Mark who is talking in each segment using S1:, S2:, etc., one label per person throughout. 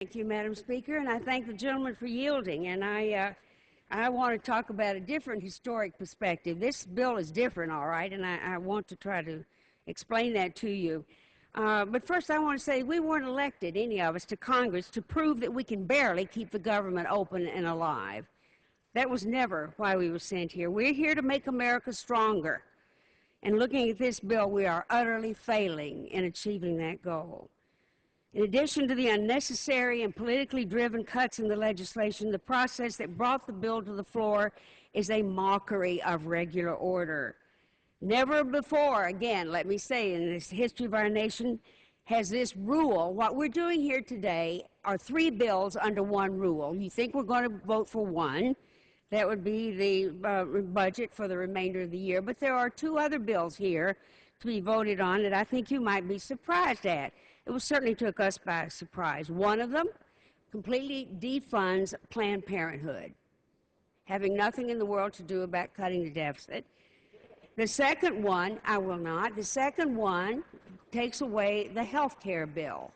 S1: Thank you, Madam Speaker, and I thank the gentleman for yielding. And I want to talk about a different historic perspective. This bill is different, all right, and I want to try to explain that to you. But first I want to say we weren't elected, any of us, to Congress to prove that we can barely keep the government open and alive. That was never why we were sent here. We're here to make America stronger. And looking at this bill, we are utterly failing in achieving that goal. In addition to the unnecessary and politically driven cuts in the legislation, the process that brought the bill to the floor is a mockery of regular order. Never before, again, let me say, in the history of our nation, has this rule, what we're doing here today are 3 bills under one rule. You think we're going to vote for one, that would be the budget for the remainder of the year, but there are 2 other bills here to be voted on that I think you might be surprised at. It certainly took us by surprise. One of them completely defunds Planned Parenthood, having nothing in the world to do about cutting the deficit. The second one, I will not, the second one takes away the health care bill.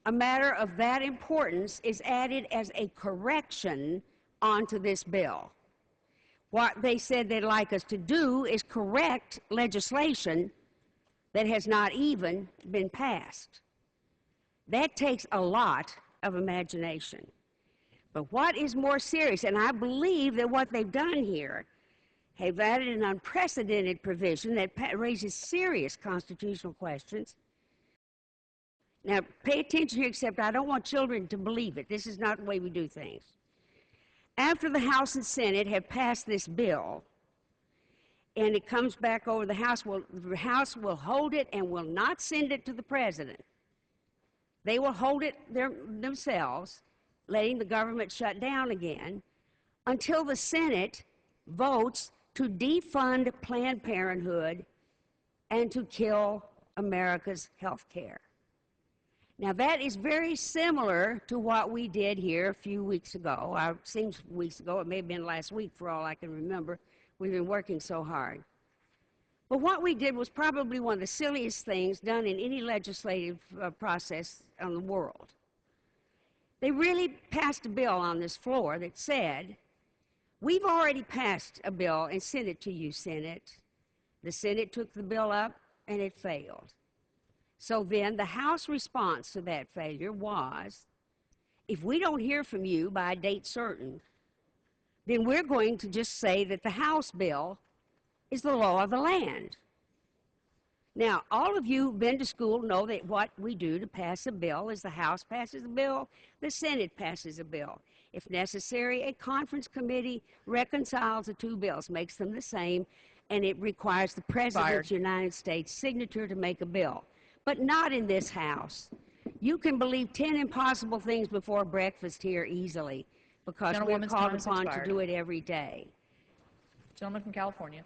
S1: A matter of that importance is added as a correction onto this bill. What they said they'd like us to do is correct legislation that has not even been passed. That takes a lot of imagination. But what is more serious, and I believe that what they've done here, have added an unprecedented provision that raises serious constitutional questions. Now, pay attention here, except I don't want children to believe it. This is not the way we do things. After the House and Senate have passed this bill, and it comes back over the House will hold it and will not send it to the President. They will hold it themselves, letting the government shut down again, until the Senate votes to defund Planned Parenthood and to kill America's health care. Now, that is very similar to what we did here a few weeks ago. It seems weeks ago. It may have been last week for all I can remember. We've been working so hard. But what we did was probably one of the silliest things done in any legislative process in the world. They really passed a bill on this floor that said, we've already passed a bill and sent it to you, Senate. The Senate took the bill up and it failed. So then the House response to that failure was, if we don't hear from you by a date certain, then we're going to just say that the House bill is the law of the land. Now, all of you who've been to school know that what we do to pass a bill is the House passes a bill, the Senate passes a bill. If necessary, a conference committee reconciles the 2 bills, makes them the same, and it requires the President of the United States' signature to make a bill. But not in this House. You can believe 10 impossible things before breakfast here easily, because we're called upon to do it every day.
S2: Gentleman from California.